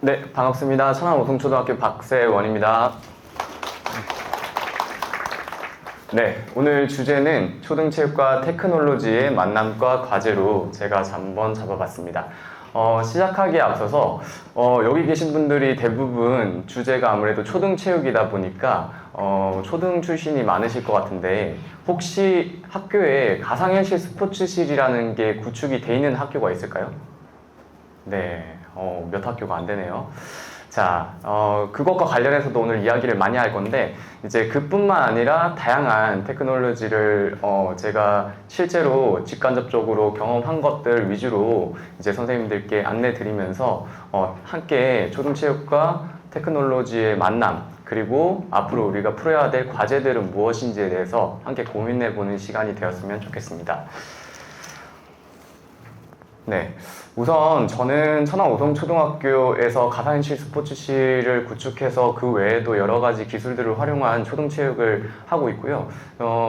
네, 반갑습니다. 천안오송초등학교 박세원입니다. 네, 오늘 주제는 초등체육과 테크놀로지의 만남과 과제로 제가 한번 잡아봤습니다. 시작하기에 앞서서 여기 계신 분들이 대부분 주제가 아무래도 초등체육이다 보니까 초등 출신이 많으실 것 같은데 혹시 학교에 가상현실 스포츠실이라는 게 구축이 돼 있는 학교가 있을까요? 네, 몇 학교가 안 되네요. 자, 그것과 관련해서도 오늘 이야기를 많이 할 건데, 이제 그뿐만 아니라 다양한 테크놀로지를 제가 실제로 직간접적으로 경험한 것들 위주로 이제 선생님들께 안내 드리면서 함께 초등체육과 테크놀로지의 만남, 그리고 앞으로 우리가 풀어야 될 과제들은 무엇인지에 대해서 함께 고민해보는 시간이 되었으면 좋겠습니다. 네, 우선 저는 천안오송초등학교에서 가상현실 스포츠실을 구축해서 그 외에도 여러 가지 기술들을 활용한 초등체육을 하고 있고요.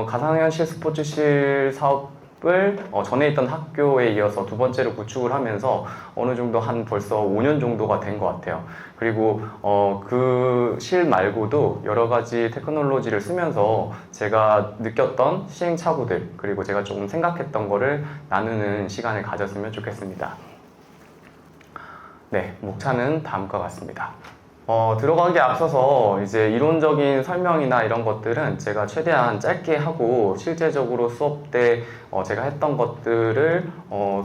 가상현실 스포츠실 사업을 전에 있던 학교에 이어서 두 번째로 구축을 하면서 어느 정도 한 벌써 5년 정도가 된 것 같아요. 그리고 그 실 말고도 여러 가지 테크놀로지를 쓰면서 제가 느꼈던 시행착오들, 그리고 제가 조금 생각했던 거를 나누는 시간을 가졌으면 좋겠습니다. 네, 목차는 다음과 같습니다. 들어가기에 앞서서 이제 이론적인 설명이나 이런 것들은 제가 최대한 짧게 하고 실제적으로 수업 때 제가 했던 것들을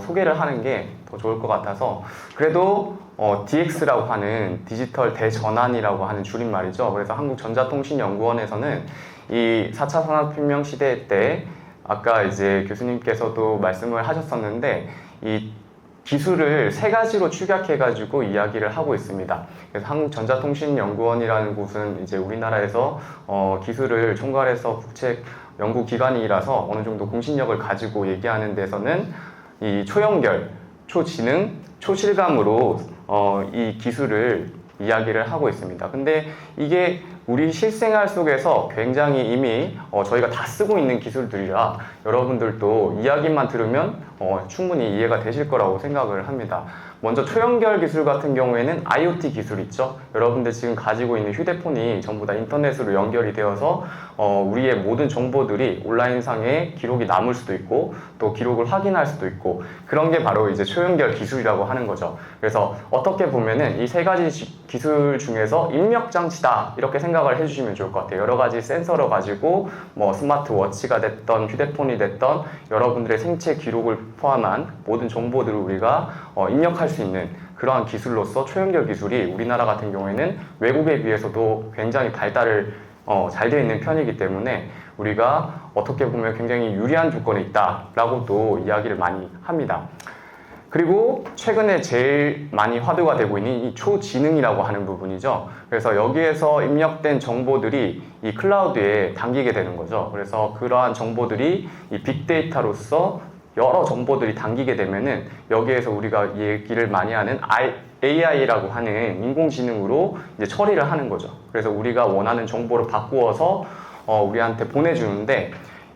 소개를 하는 게 더 좋을 것 같아서 그래도 DX라고 하는 디지털 대전환이라고 하는 줄임말이죠. 그래서 한국전자통신연구원에서는 이 4차 산업혁명 시대 때 아까 이제 교수님께서도 말씀을 하셨었는데 이 기술을 세 가지로 축약해가지고 이야기를 하고 있습니다. 그래서 한국전자통신연구원이라는 곳은 이제 우리나라에서 기술을 총괄해서 국책 연구기관이라서 어느 정도 공신력을 가지고 얘기하는 데서는 이 초연결, 초지능, 초실감으로 이 기술을 이야기를 하고 있습니다. 근데 이게 우리 실생활 속에서 굉장히 이미 저희가 다 쓰고 있는 기술들이라 여러분들도 이야기만 들으면 충분히 이해가 되실 거라고 생각을 합니다. 먼저 초연결 기술 같은 경우에는 IoT 기술 있죠. 여러분들 지금 가지고 있는 휴대폰이 전부 다 인터넷으로 연결이 되어서 우리의 모든 정보들이 온라인상에 기록이 남을 수도 있고 또 기록을 확인할 수도 있고 그런 게 바로 이제 초연결 기술이라고 하는 거죠. 그래서 어떻게 보면은 이 세 가지 기술 중에서 입력장치다 이렇게 생각을 해주시면 좋을 것 같아요. 여러 가지 센서를 가지고 뭐 스마트워치가 됐던 휴대폰이 됐던 여러분들의 생체 기록을 포함한 모든 정보들을 우리가 입력할 수 있는 그러한 기술로서 초연결 기술이 우리나라 같은 경우에는 외국에 비해서도 굉장히 발달을 잘 되어 있는 편이기 때문에 우리가 어떻게 보면 굉장히 유리한 조건에 있다라고도 이야기를 많이 합니다. 그리고 최근에 제일 많이 화두가 되고 있는 이 초지능이라고 하는 부분이죠. 그래서 여기에서 입력된 정보들이 이 클라우드에 담기게 되는 거죠. 그래서 그러한 정보들이 이 빅데이터로서 여러 정보들이 담기게 되면은 여기에서 우리가 얘기를 많이 하는 AI라고 하는 인공지능으로 이제 처리를 하는 거죠. 그래서 우리가 원하는 정보를 바꾸어서 우리한테 보내주는데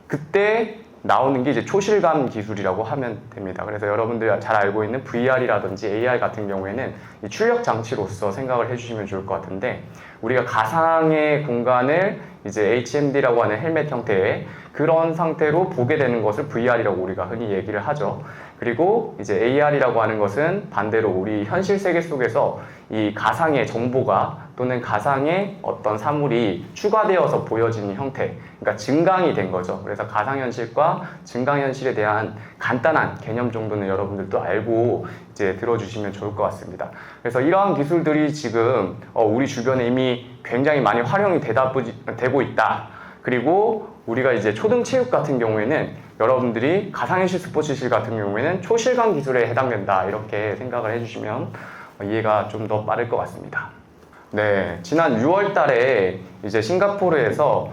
그때 나오는 게 이제 초실감 기술이라고 하면 됩니다. 그래서 여러분들 잘 알고 있는 VR이라든지 AI 같은 경우에는 이 출력 장치로서 생각을 해주시면 좋을 것 같은데 우리가 가상의 공간을 이제 HMD라고 하는 헬멧 형태의 그런 상태로 보게 되는 것을 VR이라고 우리가 흔히 얘기를 하죠. 그리고 이제 AR이라고 하는 것은 반대로 우리 현실 세계 속에서 이 가상의 정보가 또는 가상의 어떤 사물이 추가되어서 보여지는 형태, 그러니까 증강이 된 거죠. 그래서 가상현실과 증강현실에 대한 간단한 개념 정도는 여러분들도 알고 이제 들어주시면 좋을 것 같습니다. 그래서 이러한 기술들이 지금 우리 주변에 이미 굉장히 많이 활용이 되고 있다. 그리고 우리가 이제 초등체육 같은 경우에는 여러분들이 가상현실 스포츠실 같은 경우에는 초실감 기술에 해당된다. 이렇게 생각을 해주시면 이해가 좀 더 빠를 것 같습니다. 네, 지난 6월 달에 이제 싱가포르에서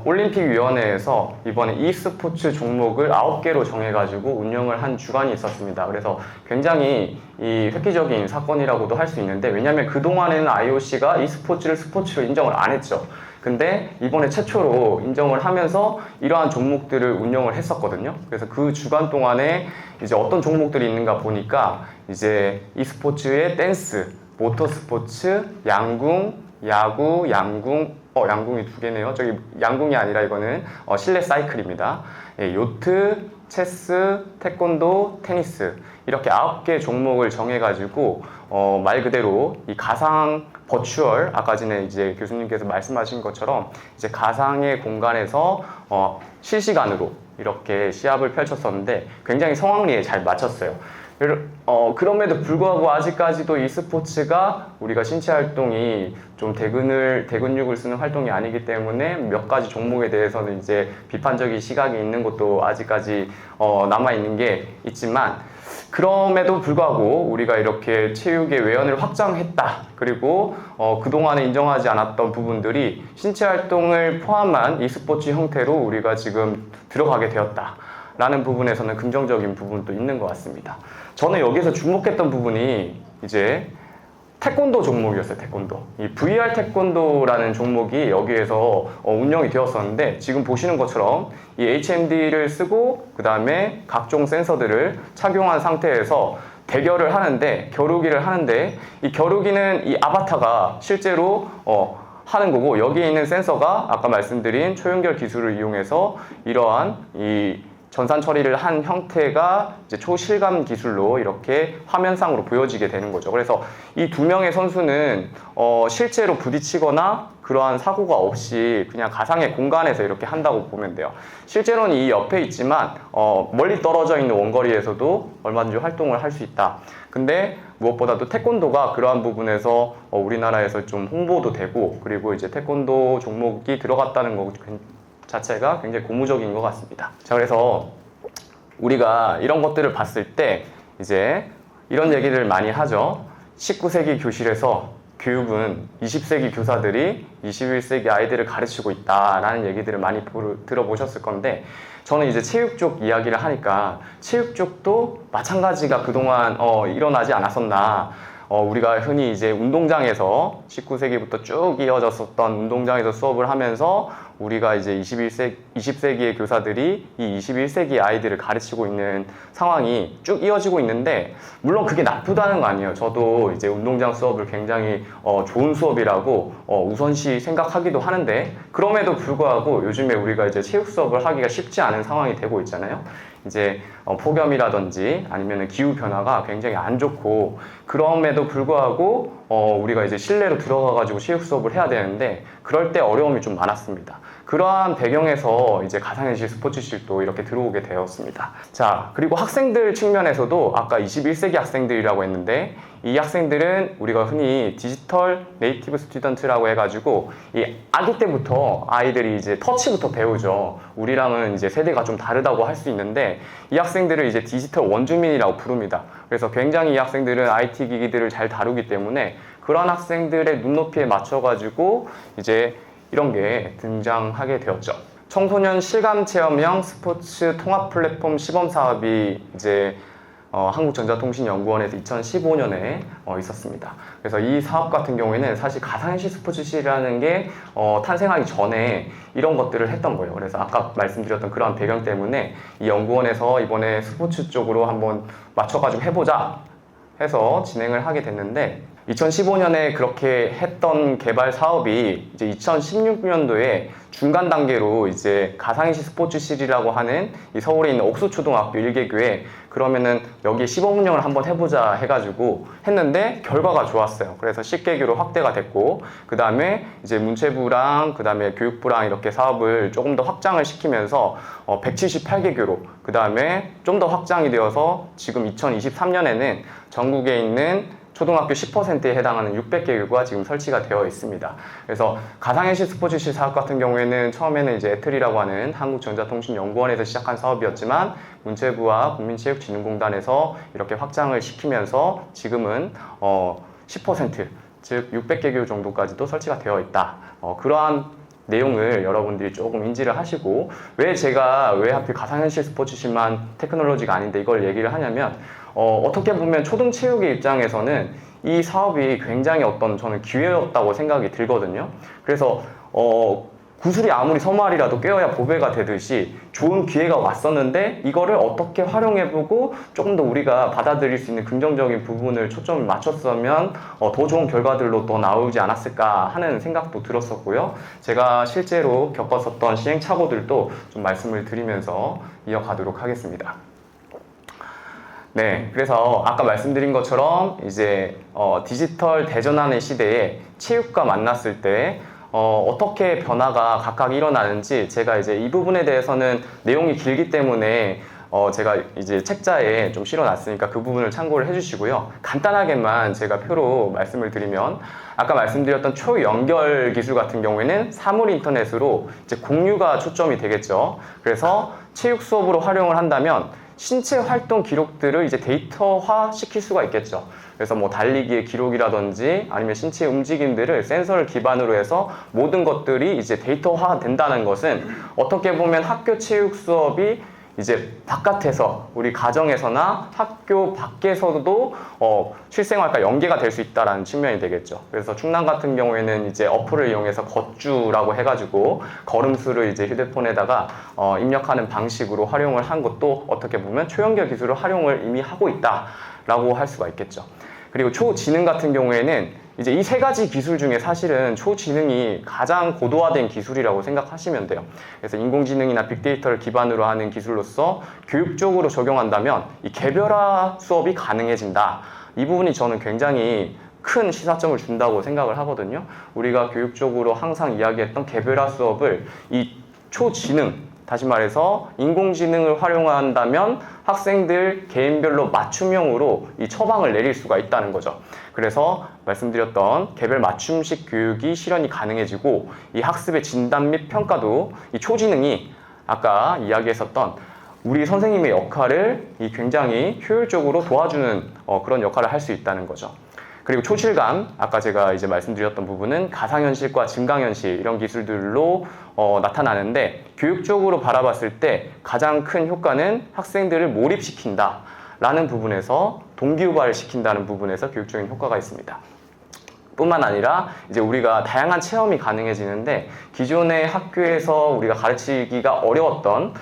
올림픽위원회에서 이번에 e스포츠 종목을 9개로 정해가지고 운영을 한 주간이 있었습니다. 그래서 굉장히 이 획기적인 사건이라고도 할 수 있는데 왜냐하면 그동안에는 IOC가 e스포츠를 스포츠로 인정을 안 했죠. 근데 이번에 최초로 인정을 하면서 이러한 종목들을 운영을 했었거든요. 그래서 그 주간 동안에 이제 어떤 종목들이 있는가 보니까 이제 e스포츠의 댄스, 모터스포츠, 양궁, 야구, 양궁이 두 개네요. 저기 양궁이 아니라 이거는 실내 사이클입니다. 예, 요트, 체스, 태권도, 테니스 이렇게 9개 종목을 정해가지고 말 그대로 이 가상 버추얼 아까 전에 이제 교수님께서 말씀하신 것처럼 이제 가상의 공간에서 실시간으로 이렇게 시합을 펼쳤었는데 굉장히 성황리에 잘 맞췄어요. 그럼에도 불구하고 아직까지도 이 스포츠가 우리가 신체 활동이 좀 대근육을 쓰는 활동이 아니기 때문에 몇 가지 종목에 대해서는 이제 비판적인 시각이 있는 것도 아직까지 남아있는 게 있지만 그럼에도 불구하고 우리가 이렇게 체육의 외연을 확장했다. 그리고 그동안에 인정하지 않았던 부분들이 신체 활동을 포함한 e스포츠 형태로 우리가 지금 들어가게 되었다. 라는 부분에서는 긍정적인 부분도 있는 것 같습니다. 저는 여기서 주목했던 부분이 이제 태권도 종목이었어요. 태권도. 이 VR 태권도라는 종목이 여기에서 운영이 되었었는데 지금 보시는 것처럼 이 HMD를 쓰고 그 다음에 각종 센서들을 착용한 상태에서 대결을 하는데 겨루기를 하는데 이 겨루기는 이 아바타가 실제로 하는 거고 여기에 있는 센서가 아까 말씀드린 초연결 기술을 이용해서 이러한 이 전산 처리를 한 형태가 이제 초실감 기술로 이렇게 화면상으로 보여지게 되는 거죠. 그래서 이 두 명의 선수는 실제로 부딪히거나 그러한 사고가 없이 그냥 가상의 공간에서 이렇게 한다고 보면 돼요. 실제로는 이 옆에 있지만 멀리 떨어져 있는 원거리에서도 얼마든지 활동을 할 수 있다. 근데 무엇보다도 태권도가 그러한 부분에서 우리나라에서 좀 홍보도 되고 그리고 이제 태권도 종목이 들어갔다는 거 자체가 굉장히 고무적인 것 같습니다. 자, 그래서 우리가 이런 것들을 봤을 때 이제 이런 얘기를 많이 하죠. 19세기 교실에서 교육은 20세기 교사들이 21세기 아이들을 가르치고 있다라는 얘기들을 많이 들어보셨을 건데 저는 이제 체육 쪽 이야기를 하니까 체육 쪽도 마찬가지가 그동안 일어나지 않았었나. 우리가 흔히 이제 운동장에서 19세기부터 쭉 이어졌었던 운동장에서 수업을 하면서 우리가 이제 20세기의 교사들이 이 21세기 아이들을 가르치고 있는 상황이 쭉 이어지고 있는데 물론 그게 나쁘다는 거 아니에요. 저도 이제 운동장 수업을 굉장히 좋은 수업이라고 우선시 생각하기도 하는데 그럼에도 불구하고 요즘에 우리가 이제 체육 수업을 하기가 쉽지 않은 상황이 되고 있잖아요. 이제 폭염이라든지 아니면 기후 변화가 굉장히 안 좋고 그럼에도 불구하고 우리가 이제 실내로 들어가가지고 체육 수업을 해야 되는데 그럴 때 어려움이 좀 많았습니다. 그러한 배경에서 이제 가상현실 스포츠실도 이렇게 들어오게 되었습니다. 자, 그리고 학생들 측면에서도 아까 21세기 학생들이라고 했는데 이 학생들은 우리가 흔히 디지털 네이티브 스튜던트라고 해가지고 이 아기 때부터 아이들이 이제 터치부터 배우죠. 우리랑은 이제 세대가 좀 다르다고 할 수 있는데 이 학생들을 이제 디지털 원주민이라고 부릅니다. 그래서 굉장히 이 학생들은 IT 기기들을 잘 다루기 때문에 그런 학생들의 눈높이에 맞춰가지고 이제 이런 게 등장하게 되었죠. 청소년 실감 체험형 스포츠 통합 플랫폼 시범 사업이 이제 한국전자통신연구원에서 2015년에 있었습니다. 그래서 이 사업 같은 경우에는 사실 가상현실 스포츠실이라는 게 탄생하기 전에 이런 것들을 했던 거예요. 그래서 아까 말씀드렸던 그러한 배경 때문에 이 연구원에서 이번에 스포츠 쪽으로 한번 맞춰가지고 해보자 해서 진행을 하게 됐는데 2015년에 그렇게 했던 개발 사업이 이제 2016년도에 중간 단계로 이제 가상현실 스포츠실이라고 하는 이 서울에 있는 옥수초등학교 1개교에 그러면은 여기에 시범 운영을 한번 해보자 해가지고 했는데 결과가 좋았어요. 그래서 10개교로 확대가 됐고 그 다음에 이제 문체부랑 그 다음에 교육부랑 이렇게 사업을 조금 더 확장을 시키면서 178개교로 그 다음에 좀 더 확장이 되어서 지금 2023년에는 전국에 있는 초등학교 10%에 해당하는 600개 교구가 지금 설치가 되어 있습니다. 그래서 가상현실 스포츠실 사업 같은 경우에는 처음에는 이제 에트리라고 하는 한국전자통신연구원에서 시작한 사업이었지만 문체부와 국민체육진흥공단에서 이렇게 확장을 시키면서 지금은 10% 즉 600개 교 정도까지도 설치가 되어 있다. 그러한 내용을 여러분들이 조금 인지를 하시고 왜 하필 가상현실 스포츠실만 테크놀로지가 아닌데 이걸 얘기를 하냐면 어떻게 보면 초등체육의 입장에서는 이 사업이 굉장히 저는 기회였다고 생각이 들거든요. 그래서 구슬이 아무리 서말이라도 꿰어야 보배가 되듯이 좋은 기회가 왔었는데 이거를 어떻게 활용해보고 조금 더 우리가 받아들일 수 있는 긍정적인 부분을 초점을 맞췄으면 더 좋은 결과들로 더 나오지 않았을까 하는 생각도 들었었고요. 제가 실제로 겪었었던 시행착오들도 좀 말씀을 드리면서 이어가도록 하겠습니다. 네, 그래서 아까 말씀드린 것처럼 이제 디지털 대전환의 시대에 체육과 만났을 때 어떻게 변화가 각각 일어나는지 제가 이제 이 부분에 대해서는 내용이 길기 때문에 제가 이제 책자에 좀 실어놨으니까 그 부분을 참고를 해주시고요. 간단하게만 제가 표로 말씀을 드리면 아까 말씀드렸던 초연결 기술 같은 경우에는 사물 인터넷으로 이제 공유가 초점이 되겠죠. 그래서 체육 수업으로 활용을 한다면 신체 활동 기록들을 이제 데이터화 시킬 수가 있겠죠. 그래서 뭐 달리기의 기록이라든지 아니면 신체 움직임들을 센서를 기반으로 해서 모든 것들이 이제 데이터화 된다는 것은 어떻게 보면 학교 체육 수업이 이제 바깥에서 우리 가정에서나 학교 밖에서도 실생활과 연계가 될 수 있다는 측면이 되겠죠. 그래서 충남 같은 경우에는 이제 어플을 이용해서 걷주라고 해가지고 걸음수를 이제 휴대폰에다가 입력하는 방식으로 활용을 한 것도 어떻게 보면 초연결 기술을 활용을 이미 하고 있다라고 할 수가 있겠죠. 그리고 초지능 같은 경우에는 이제 이 세 가지 기술 중에 사실은 초지능이 가장 고도화된 기술이라고 생각하시면 돼요. 그래서 인공지능이나 빅데이터를 기반으로 하는 기술로서 교육적으로 적용한다면 이 개별화 수업이 가능해진다. 이 부분이 저는 굉장히 큰 시사점을 준다고 생각을 하거든요. 우리가 교육적으로 항상 이야기했던 개별화 수업을 이 초지능, 다시 말해서 인공지능을 활용한다면 학생들 개인별로 맞춤형으로 이 처방을 내릴 수가 있다는 거죠. 그래서 말씀드렸던 개별 맞춤식 교육이 실현이 가능해지고 이 학습의 진단 및 평가도 이 초지능이 아까 이야기했었던 우리 선생님의 역할을 이 굉장히 효율적으로 도와주는 그런 역할을 할 수 있다는 거죠. 그리고 초실감, 아까 제가 이제 말씀드렸던 부분은 가상현실과 증강현실 이런 기술들로 나타나는데 교육적으로 바라봤을 때 가장 큰 효과는 학생들을 몰입시킨다 라는 부분에서 동기유발을 시킨다는 부분에서 교육적인 효과가 있습니다. 뿐만 아니라 이제 우리가 다양한 체험이 가능해지는데 기존의 학교에서 우리가 가르치기가 어려웠던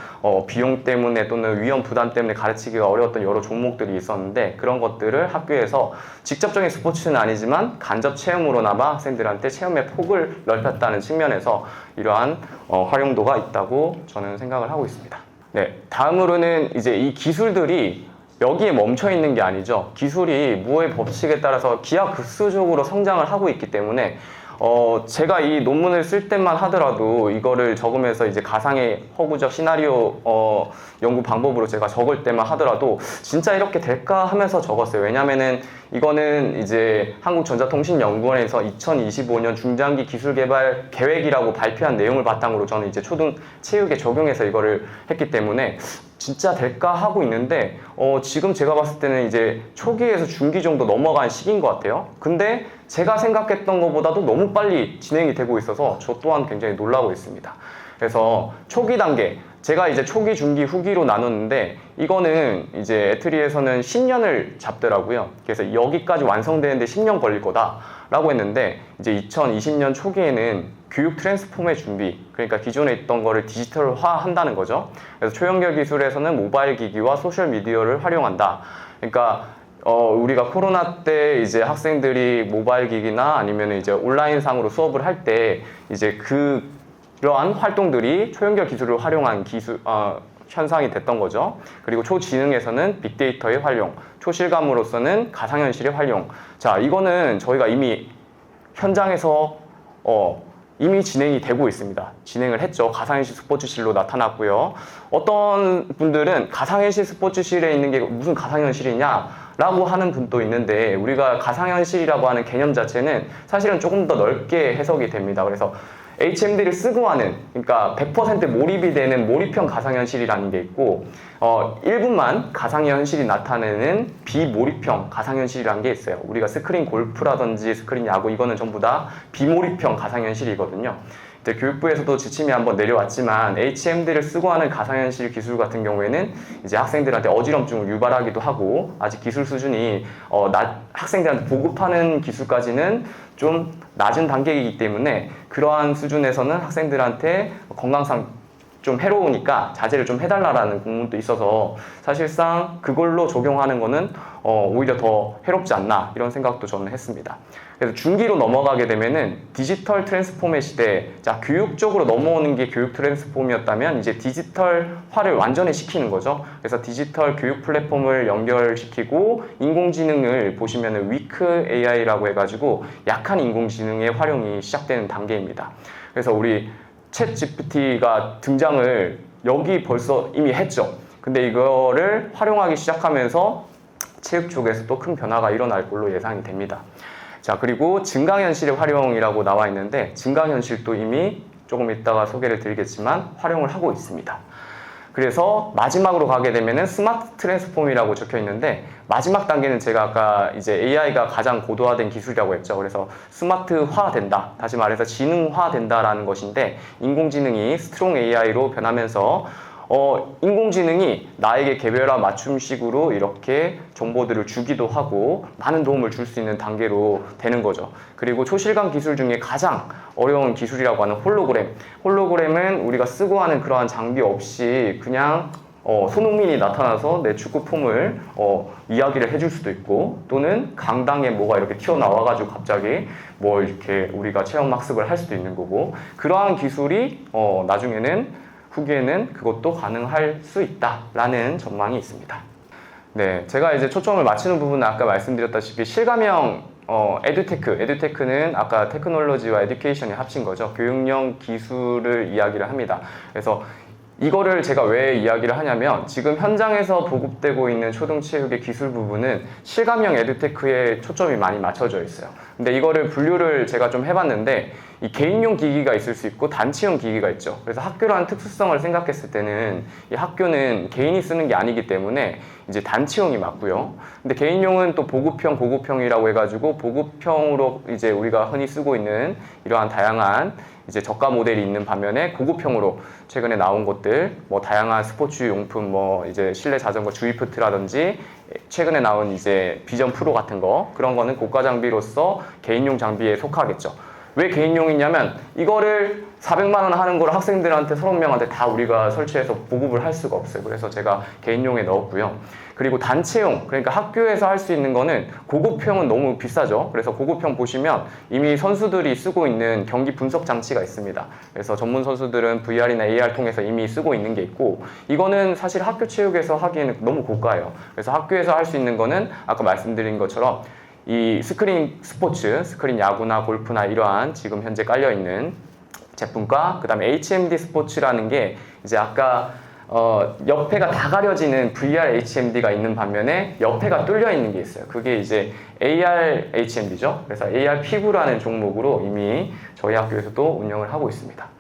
비용 때문에 또는 위험 부담 때문에 가르치기가 어려웠던 여러 종목들이 있었는데 그런 것들을 학교에서 직접적인 스포츠는 아니지만 간접 체험으로나마 학생들한테 체험의 폭을 넓혔다는 측면에서 이러한 활용도가 있다고 저는 생각을 하고 있습니다. 네, 다음으로는 이제 이 기술들이 여기에 멈춰 있는 게 아니죠. 기술이 무의 법칙에 따라서 기하급수적으로 성장을 하고 있기 때문에 제가 이 논문을 쓸 때만 하더라도 이거를 적으면서 이제 가상의 허구적 시나리오 연구 방법으로 제가 적을 때만 하더라도 진짜 이렇게 될까 하면서 적었어요. 왜냐면은 이거는 이제 한국전자통신연구원에서 2025년 중장기 기술개발 계획이라고 발표한 내용을 바탕으로 저는 이제 초등 체육에 적용해서 이거를 했기 때문에 진짜 될까 하고 있는데 지금 제가 봤을 때는 이제 초기에서 중기 정도 넘어간 시기인 것 같아요. 근데 제가 생각했던 것보다도 너무 빨리 진행이 되고 있어서 저 또한 굉장히 놀라고 있습니다. 그래서 초기 단계, 제가 이제 초기, 중기, 후기로 나눴는데 이거는 이제 에트리에서는 10년을 잡더라고요. 그래서 여기까지 완성되는데 10년 걸릴 거다 라고 했는데 이제 2020년 초기에는 교육 트랜스폼의 준비, 그러니까 기존에 있던 거를 디지털화 한다는 거죠. 그래서 초연결 기술에서는 모바일 기기와 소셜 미디어를 활용한다. 그러니까 우리가 코로나 때 이제 학생들이 모바일 기기나 아니면 이제 온라인상으로 수업을 할 때 이제 그러한 활동들이 초연결 기술을 활용한 현상이 됐던 거죠. 그리고 초지능에서는 빅데이터의 활용, 초실감으로서는 가상현실의 활용. 자, 이거는 저희가 이미 현장에서 이미 진행이 되고 있습니다. 진행을 했죠. 가상현실 스포츠실로 나타났고요. 어떤 분들은 가상현실 스포츠실에 있는 게 무슨 가상현실이냐 라고 하는 분도 있는데 우리가 가상현실이라고 하는 개념 자체는 사실은 조금 더 넓게 해석이 됩니다. 그래서 HMD를 쓰고 하는, 그러니까 100% 몰입이 되는 몰입형 가상현실이라는 게 있고 일부만 가상현실이 나타내는 비몰입형 가상현실이라는 게 있어요. 우리가 스크린 골프라든지 스크린 야구 이거는 전부 다 비몰입형 가상현실이거든요. 근데 교육부에서도 지침이 한번 내려왔지만 HMD를 쓰고 하는 가상현실 기술 같은 경우에는 이제 학생들한테 어지럼증을 유발하기도 하고 아직 기술 수준이 학생들한테 보급하는 기술까지는 좀 낮은 단계이기 때문에 그러한 수준에서는 학생들한테 건강상 좀 해로우니까 자제를 좀 해달라라는 공문도 있어서 사실상 그걸로 적용하는 거는 오히려 더 해롭지 않나 이런 생각도 저는 했습니다. 그래서 중기로 넘어가게 되면은 디지털 트랜스폼의 시대, 자 교육 쪽으로 넘어오는 게 교육 트랜스폼이었다면 이제 디지털화를 완전히 시키는 거죠. 그래서 디지털 교육 플랫폼을 연결시키고 인공지능을 보시면은 위크 AI라고 해가지고 약한 인공지능의 활용이 시작되는 단계입니다. 그래서 우리 챗 GPT가 등장을 여기 벌써 이미 했죠. 근데 이거를 활용하기 시작하면서 체육 쪽에서 또 큰 변화가 일어날 걸로 예상이 됩니다. 자, 그리고 증강현실의 활용이라고 나와 있는데 증강현실도 이미 조금 이따가 소개를 드리겠지만 활용을 하고 있습니다. 그래서 마지막으로 가게 되면은 스마트 트랜스폼이라고 적혀 있는데 마지막 단계는 제가 아까 이제 AI가 가장 고도화된 기술이라고 했죠. 그래서 스마트화 된다. 다시 말해서 지능화 된다라는 것인데 인공지능이 스트롱 AI로 변하면서 인공지능이 나에게 개별화 맞춤식으로 이렇게 정보들을 주기도 하고 많은 도움을 줄 수 있는 단계로 되는 거죠. 그리고 초실감 기술 중에 가장 어려운 기술이라고 하는 홀로그램. 홀로그램은 우리가 쓰고 하는 그러한 장비 없이 그냥 손흥민이 나타나서 내 축구 폼을 이야기를 해줄 수도 있고 또는 강당에 뭐가 이렇게 튀어나와가지고 갑자기 뭐 이렇게 우리가 체험 학습을 할 수도 있는 거고 그러한 기술이 후기에는 그것도 가능할 수 있다라는 전망이 있습니다. 네, 제가 이제 초점을 맞추는 부분은 아까 말씀드렸다시피 실감형 에듀테크는 아까 테크놀로지와 에듀케이션이 합친 거죠. 교육용 기술을 이야기를 합니다. 그래서 이거를 제가 왜 이야기를 하냐면 지금 현장에서 보급되고 있는 초등체육의 기술 부분은 실감형 에듀테크에 초점이 많이 맞춰져 있어요. 근데 이거를 분류를 제가 좀 해봤는데 이 개인용 기기가 있을 수 있고 단체용 기기가 있죠. 그래서 학교라는 특수성을 생각했을 때는 이 학교는 개인이 쓰는 게 아니기 때문에 이제 단체용이 맞고요. 근데 개인용은 또 보급형, 고급형이라고 해가지고 보급형으로 이제 우리가 흔히 쓰고 있는 이러한 다양한 이제 저가 모델이 있는 반면에 고급형으로 최근에 나온 것들 뭐 다양한 스포츠 용품 뭐 이제 실내 자전거 주이프트라든지 최근에 나온 이제 비전 프로 같은 거 그런 거는 고가 장비로서 개인용 장비에 속하겠죠. 왜 개인용이냐면 이거를 400만 원 하는 걸 학생들한테 30명한테 다 우리가 설치해서 보급을 할 수가 없어요. 그래서 제가 개인용에 넣었고요. 그리고 단체용, 그러니까 학교에서 할 수 있는 거는 고급형은 너무 비싸죠. 그래서 고급형 보시면 이미 선수들이 쓰고 있는 경기 분석 장치가 있습니다. 그래서 전문 선수들은 VR이나 AR 통해서 이미 쓰고 있는 게 있고 이거는 사실 학교 체육에서 하기에는 너무 고가예요. 그래서 학교에서 할 수 있는 거는 아까 말씀드린 것처럼 이 스크린 스포츠, 스크린 야구나 골프나 이러한 지금 현재 깔려있는 제품과 그 다음에 HMD 스포츠라는 게 이제 아까 옆에가 다 가려지는 VR HMD가 있는 반면에 옆에가 뚫려 있는 게 있어요. 그게 이제 AR HMD죠. 그래서 AR 피구라는 종목으로 이미 저희 학교에서도 운영을 하고 있습니다.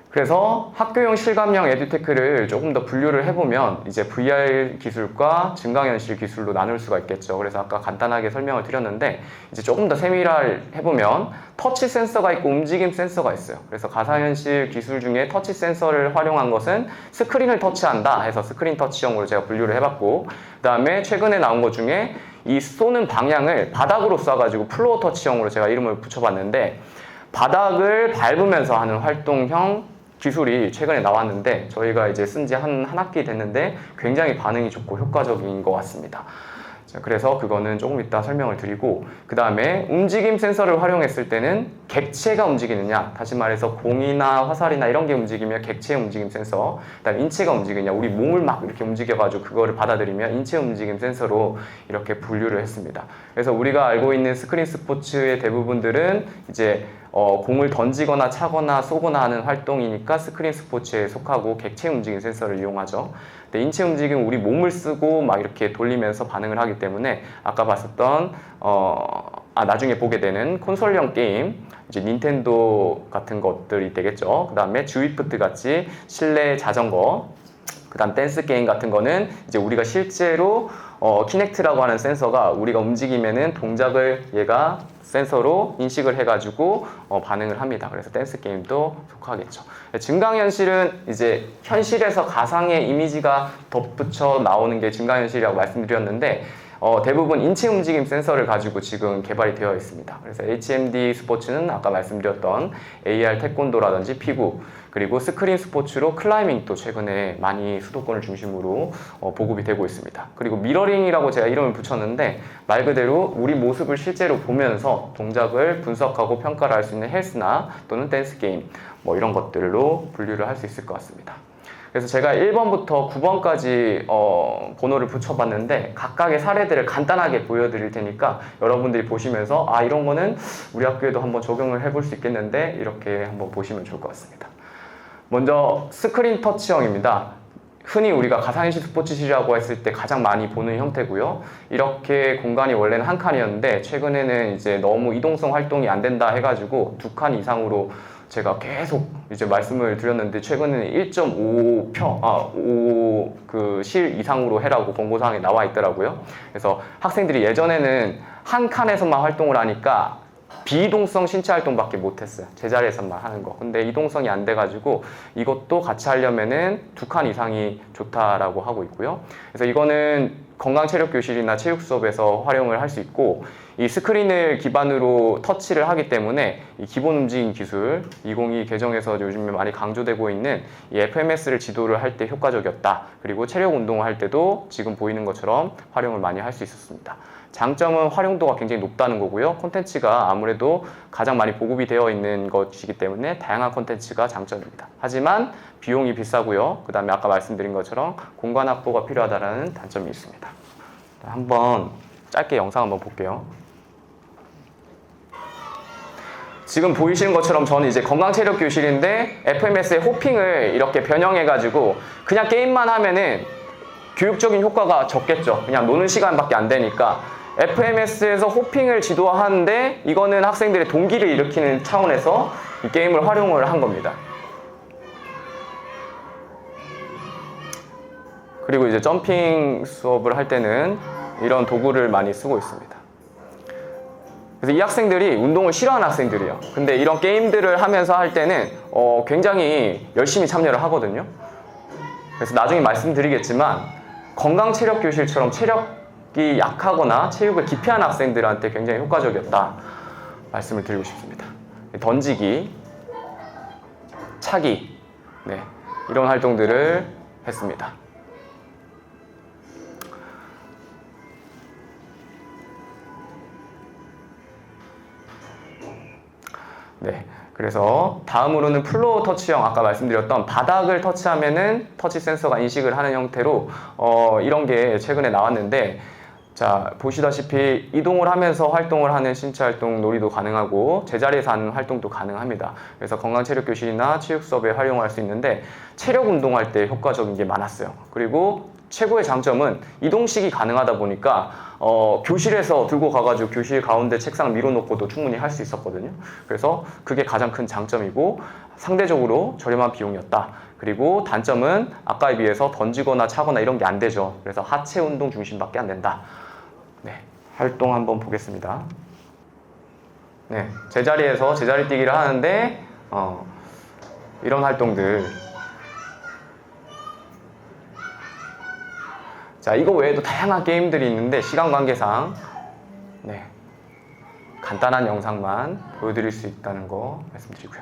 그래서 학교용 실감형 에듀테크를 조금 더 분류를 해보면 이제 VR 기술과 증강현실 기술로 나눌 수가 있겠죠. 그래서 아까 간단하게 설명을 드렸는데 이제 조금 더 세밀화를 해보면 터치 센서가 있고 움직임 센서가 있어요. 그래서 가상현실 기술 중에 터치 센서를 활용한 것은 스크린을 터치한다 해서 스크린 터치형으로 제가 분류를 해봤고 그 다음에 최근에 나온 것 중에 이 쏘는 방향을 바닥으로 쏴가지고 플로어 터치형으로 제가 이름을 붙여봤는데 바닥을 밟으면서 하는 활동형 기술이 최근에 나왔는데 저희가 이제 쓴 지 한 학기 됐는데 굉장히 반응이 좋고 효과적인 것 같습니다. 자, 그래서 그거는 조금 이따 설명을 드리고 그 다음에 움직임 센서를 활용했을 때는 객체가 움직이느냐 다시 말해서 공이나 화살이나 이런 게 움직이면 객체 움직임 센서 그 다음에 인체가 움직이느냐 우리 몸을 막 이렇게 움직여가지고 그거를 받아들이면 인체 움직임 센서로 이렇게 분류를 했습니다. 그래서 우리가 알고 있는 스크린 스포츠의 대부분들은 이제 공을 던지거나 차거나 쏘거나 하는 활동이니까 스크린 스포츠에 속하고 객체 움직임 센서를 이용하죠. 근데 인체 움직임은 우리 몸을 쓰고 막 이렇게 돌리면서 반응을 하기 때문에 아까 봤었던 나중에 보게 되는 콘솔형 게임 이제 닌텐도 같은 것들이 되겠죠. 그 다음에 주이프트 같이 실내 자전거 그 그다음 댄스 게임 같은 거는 이제 우리가 실제로 키넥트라고 하는 센서가 우리가 움직이면은 동작을 얘가 센서로 인식을 해가지고 반응을 합니다. 그래서 댄스 게임도 속하겠죠. 증강현실은 이제 현실에서 가상의 이미지가 덧붙여 나오는 게 증강현실이라고 말씀드렸는데 대부분 인체 움직임 센서를 가지고 지금 개발이 되어 있습니다. 그래서 HMD 스포츠는 아까 말씀드렸던 AR 태권도라든지 피구, 그리고 스크린 스포츠로 클라이밍도 최근에 많이 수도권을 중심으로 보급이 되고 있습니다. 그리고 미러링이라고 제가 이름을 붙였는데 말 그대로 우리 모습을 실제로 보면서 동작을 분석하고 평가를 할 수 있는 헬스나 또는 댄스 게임 뭐 이런 것들로 분류를 할 수 있을 것 같습니다. 그래서 제가 1번부터 9번까지 번호를 붙여봤는데 각각의 사례들을 간단하게 보여드릴 테니까 여러분들이 보시면서 아 이런 거는 우리 학교에도 한번 적용을 해볼 수 있겠는데 이렇게 한번 보시면 좋을 것 같습니다. 먼저 스크린 터치형입니다. 흔히 우리가 가상현실 스포츠실이라고 했을 때 가장 많이 보는 형태고요. 이렇게 공간이 원래는 한 칸이었는데 최근에는 이제 너무 이동성 활동이 안 된다 해가지고 2칸 이상으로 제가 계속 이제 말씀을 드렸는데 최근에는 1.5 실 이상으로 해라고 권고사항에 나와 있더라고요. 그래서 학생들이 예전에는 한 칸에서만 활동을 하니까 비이동성 신체 활동밖에 못했어요. 제자리에서만 하는 거. 근데 이동성이 안 돼가지고 이것도 같이 하려면은 2칸 이상이 좋다라고 하고 있고요. 그래서 이거는 건강체력교실이나 체육 수업에서 활용을 할 수 있고 이 스크린을 기반으로 터치를 하기 때문에 이 기본 움직임 기술 2022 개정에서 요즘에 많이 강조되고 있는 이 FMS를 지도를 할 때 효과적이었다. 그리고 체력 운동을 할 때도 지금 보이는 것처럼 활용을 많이 할 수 있었습니다. 장점은 활용도가 굉장히 높다는 거고요. 콘텐츠가 아무래도 가장 많이 보급이 되어 있는 것이기 때문에 다양한 콘텐츠가 장점입니다. 하지만 비용이 비싸고요. 그 다음에 아까 말씀드린 것처럼 공간 확보가 필요하다는 단점이 있습니다. 한번 짧게 영상 한번 볼게요. 지금 보이시는 것처럼 저는 이제 건강체력교실인데 FMS의 호핑을 이렇게 변형해가지고 그냥 게임만 하면은 교육적인 효과가 적겠죠. 그냥 노는 시간밖에 안 되니까 FMS에서 호핑을 지도하는데 이거는 학생들의 동기를 일으키는 차원에서 이 게임을 활용을 한 겁니다. 그리고 이제 점핑 수업을 할 때는 이런 도구를 많이 쓰고 있습니다. 그래서 이 학생들이 운동을 싫어하는 학생들이에요. 근데 이런 게임들을 하면서 할 때는 굉장히 열심히 참여를 하거든요. 그래서 나중에 말씀드리겠지만 건강체력교실처럼 체력이 약하거나 체육을 기피하는 학생들한테 굉장히 효과적이었다 말씀을 드리고 싶습니다. 던지기, 차기, 네, 이런 활동들을 했습니다. 네, 그래서 다음으로는 플로우 터치형, 아까 말씀드렸던 바닥을 터치하면은 터치 센서가 인식을 하는 형태로 이런 게 최근에 나왔는데, 자 보시다시피 이동을 하면서 활동을 하는 신체 활동 놀이도 가능하고 제자리에서 하는 활동도 가능합니다. 그래서 건강체력교실이나 체육 수업에 활용할 수 있는데 체력 운동할 때 효과적인 게 많았어요. 그리고 최고의 장점은 이동식이 가능하다 보니까 교실에서 들고 가가지고 교실 가운데 책상 밀어놓고도 충분히 할 수 있었거든요. 그래서 그게 가장 큰 장점이고 상대적으로 저렴한 비용이었다. 그리고 단점은 아까에 비해서 던지거나 차거나 이런 게 안 되죠. 그래서 하체 운동 중심밖에 안 된다. 네, 활동 한번 보겠습니다. 네, 제자리에서 제자리 뛰기를 하는데 이런 활동들. 자, 이거 외에도 다양한 게임들이 있는데 시간 관계상 네, 간단한 영상만 보여드릴 수 있다는 거 말씀드리고요.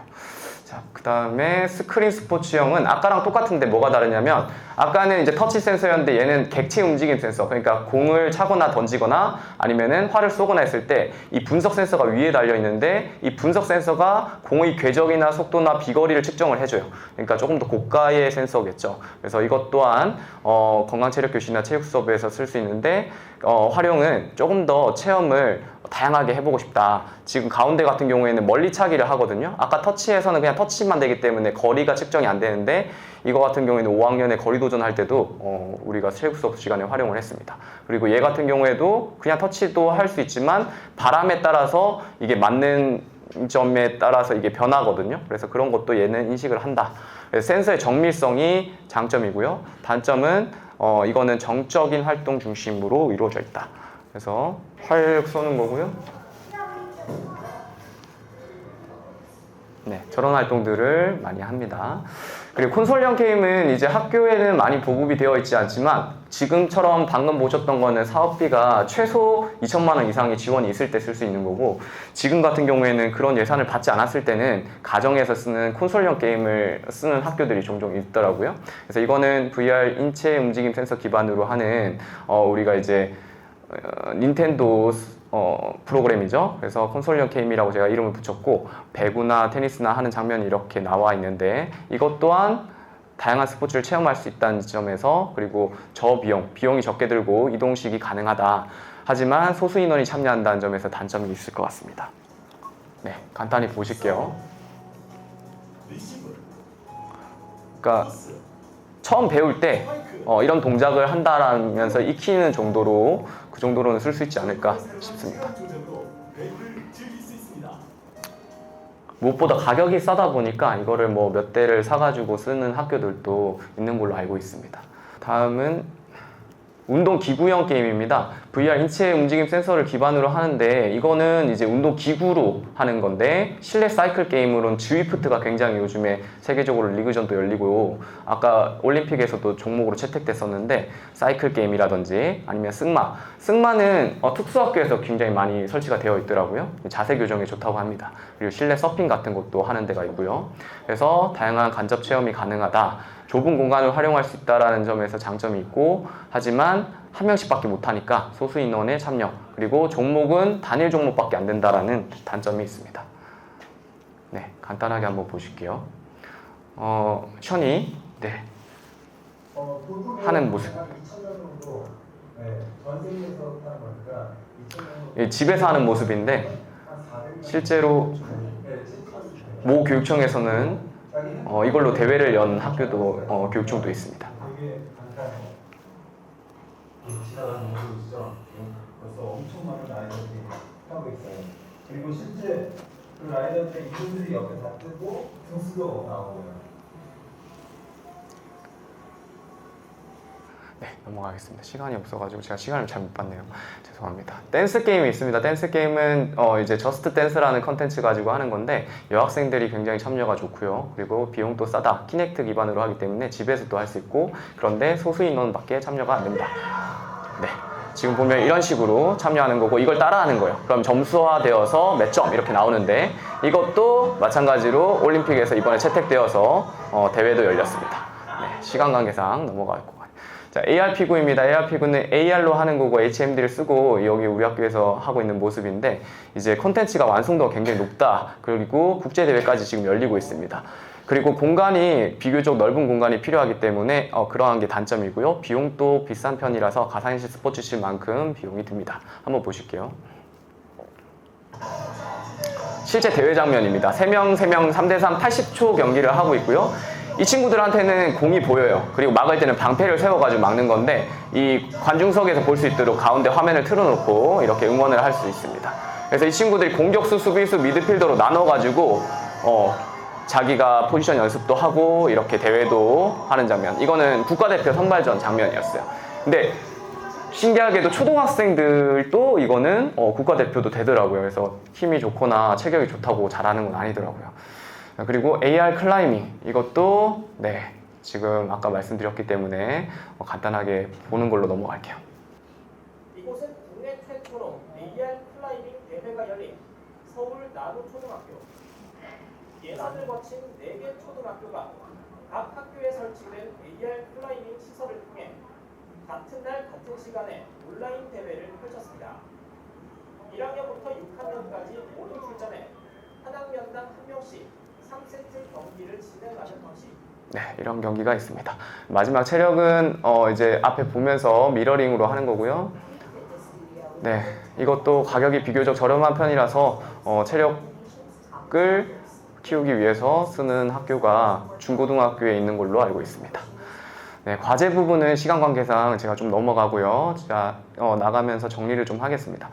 자, 그 다음에 스크린 스포츠형은 아까랑 똑같은데 뭐가 다르냐면 아까는 이제 터치 센서였는데 얘는 객체 움직임 센서, 그러니까 공을 차거나 던지거나 아니면은 활을 쏘거나 했을 때 이 분석 센서가 위에 달려 있는데 이 분석 센서가 공의 궤적이나 속도나 비거리를 측정을 해줘요. 그러니까 조금 더 고가의 센서겠죠. 그래서 이것 또한 건강체력교실이나 체육 수업에서 쓸 수 있는데 활용은 조금 더 체험을 다양하게 해보고 싶다. 지금 가운데 같은 경우에는 멀리 차기를 하거든요. 아까 터치에서는 그냥 터치만 되기 때문에 거리가 측정이 안 되는데 이거 같은 경우에는 5학년에 거리 도전할 때도 우리가 체육 수업 시간에 활용을 했습니다. 그리고 얘 같은 경우에도 그냥 터치도 할 수 있지만 바람에 따라서 이게 맞는 점에 따라서 이게 변하거든요. 그래서 그런 것도 얘는 인식을 한다. 그래서 센서의 정밀성이 장점이고요. 단점은 이거는 정적인 활동 중심으로 이루어져 있다. 그래서 활 쏘는 거고요. 네, 저런 활동들을 많이 합니다. 그리고 콘솔형 게임은 이제 학교에는 많이 보급이 되어 있지 않지만 지금처럼 방금 보셨던 거는 사업비가 최소 2천만 원 이상의 지원이 있을 때 쓸 수 있는 거고, 지금 같은 경우에는 그런 예산을 받지 않았을 때는 가정에서 쓰는 콘솔형 게임을 쓰는 학교들이 종종 있더라고요. 그래서 이거는 VR 인체 움직임 센서 기반으로 하는 우리가 이제 닌텐도 프로그램이죠. 그래서 콘솔형 게임이라고 제가 이름을 붙였고, 배구나 테니스나 하는 장면이 이렇게 나와 있는데, 이것 또한 다양한 스포츠를 체험할 수 있다는 점에서, 그리고 비용이 적게 들고 이동식이 가능하다. 하지만 소수 인원이 참여한다는 점에서 단점이 있을 것 같습니다. 네, 간단히 보실게요. 그러니까 처음 배울 때 이런 동작을 한다라면서 익히는 정도로, 그 정도로는 쓸 수 있지 않을까 싶습니다. 무엇보다 가격이 싸다 보니까 이거를 뭐 몇 대를 사가지고 쓰는 학교들도 있는 걸로 알고 있습니다. 다음은 운동 기구형 게임입니다. VR 인체 움직임 센서를 기반으로 하는데, 이거는 이제 운동 기구로 하는 건데, 실내 사이클 게임으로는 지위프트가 굉장히 요즘에 세계적으로 리그전도 열리고, 아까 올림픽에서도 종목으로 채택됐었는데, 사이클 게임이라든지 아니면 승마는 특수학교에서 굉장히 많이 설치가 되어 있더라고요. 자세 교정에 좋다고 합니다. 그리고 실내 서핑 같은 것도 하는 데가 있고요. 그래서 다양한 간접 체험이 가능하다. 좁은 공간을 활용할 수 있다는 점에서 장점이 있고, 하지만 한 명씩밖에 못하니까 소수 인원의 참여, 그리고 종목은 단일 종목밖에 안 된다라는 단점이 있습니다. 네, 간단하게 한번 보실게요. 션이 하는 모습. 집에서 하는 모습인데, 실제로 모 교육청에서는 이걸로 대회를 연 학교도 교육청도 있습니다. 지나가는 모습 있죠. 벌써 엄청 많은 라이더들이 하고 있어요. 그리고 실제 그 라이더들의 이름들이 옆에 다 뜨고 등수도 나오고요. 네, 넘어가겠습니다. 시간이 없어가지고 제가 시간을 잘 못 봤네요. 죄송합니다. 댄스 게임이 있습니다. 댄스 게임은 이제 저스트 댄스라는 컨텐츠 가지고 하는 건데, 여학생들이 굉장히 참여가 좋고요. 그리고 비용도 싸다. 키넥트 기반으로 하기 때문에 집에서도 할 수 있고, 그런데 소수 인원밖에 참여가 안 된다. 네, 지금 보면 이런 식으로 참여하는 거고, 이걸 따라하는 거예요. 그럼 점수화되어서 몇 점 이렇게 나오는데, 이것도 마찬가지로 올림픽에서 이번에 채택되어서 대회도 열렸습니다. 네, 시간 관계상 넘어가고. 자, ARP구입니다. ARP구는 AR로 하는 거고 HMD를 쓰고 여기 우리 학교에서 하고 있는 모습인데, 이제 콘텐츠가 완성도가 굉장히 높다. 그리고 국제대회까지 지금 열리고 있습니다. 그리고 공간이 비교적 넓은 공간이 필요하기 때문에 그러한 게 단점이고요. 비용도 비싼 편이라서 가상현실 스포츠실만큼 비용이 듭니다. 한번 보실게요. 실제 대회 장면입니다. 3명 3대3 80초 경기를 하고 있고요. 이 친구들한테는 공이 보여요. 그리고 막을 때는 방패를 세워가지고 막는 건데, 이 관중석에서 볼 수 있도록 가운데 화면을 틀어놓고 이렇게 응원을 할 수 있습니다. 그래서 이 친구들이 공격수, 수비수, 미드필더로 나눠가지고 자기가 포지션 연습도 하고 이렇게 대회도 하는 장면. 이거는 국가대표 선발전 장면이었어요. 근데 신기하게도 초등학생들도 이거는 국가대표도 되더라고요. 그래서 힘이 좋거나 체격이 좋다고 잘하는 건 아니더라고요. 그리고 AR 클라이밍, 이것도 지금 아까 말씀드렸기 때문에 간단하게 보는 걸로 넘어갈게요. 이곳은 국내 최초로 AR 클라이밍 대회가 열린 서울 나루초등학교. 예선을 거친 4개 초등학교가 각 학교에 설치된 AR 클라이밍 시설을 통해 같은 날 같은 시간에 온라인 대회를 펼쳤습니다. 1학년부터 6학년까지 모두 출전해 한 학년당 1명씩 3세트 경기를 진행하는 방식. 네, 이런 경기가 있습니다. 마지막 체력은 이제 앞에 보면서 미러링으로 하는 거고요. 네, 이것도 가격이 비교적 저렴한 편이라서 체력을 키우기 위해서 쓰는 학교가 중고등학교에 있는 걸로 알고 있습니다. 네, 과제 부분은 시간 관계상 제가 좀 넘어가고요. 제가 나가면서 정리를 좀 하겠습니다.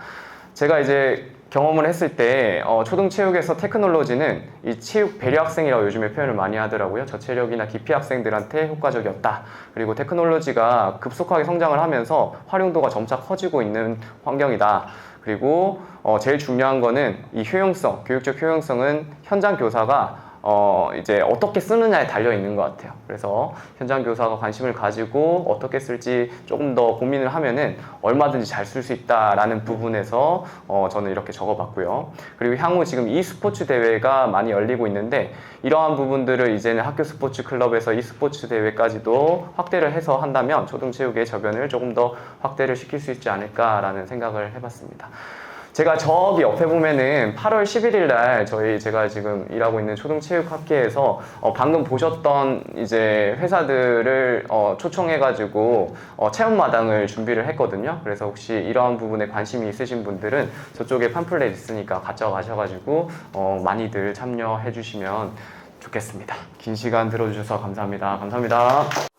제가 이제 경험을 했을 때 초등체육에서 테크놀로지는 이 체육 배려 학생이라고 요즘에 표현을 많이 하더라고요. 저체력이나 기피 학생들한테 효과적이었다. 그리고 테크놀로지가 급속하게 성장을 하면서 활용도가 점차 커지고 있는 환경이다. 그리고 제일 중요한 거는 이 효용성, 교육적 효용성은 현장 교사가 이제 어떻게 쓰느냐에 달려 있는 것 같아요. 그래서 현장 교사가 관심을 가지고 어떻게 쓸지 조금 더 고민을 하면은 얼마든지 잘 쓸 수 있다라는 부분에서 저는 이렇게 적어봤고요. 그리고 향후 지금 e스포츠 대회가 많이 열리고 있는데 이러한 부분들을 이제는 학교 스포츠 클럽에서 e스포츠 대회까지도 확대를 해서 한다면 초등체육의 저변을 조금 더 확대를 시킬 수 있지 않을까라는 생각을 해봤습니다. 제가 저기 옆에 보면은 8월 11일 날 제가 지금 일하고 있는 초등체육학회에서 방금 보셨던 이제 회사들을 초청해가지고 체험마당을 준비를 했거든요. 그래서 혹시 이러한 부분에 관심이 있으신 분들은 저쪽에 팜플렛 있으니까 가져가셔가지고 많이들 참여해 주시면 좋겠습니다. 긴 시간 들어주셔서 감사합니다. 감사합니다.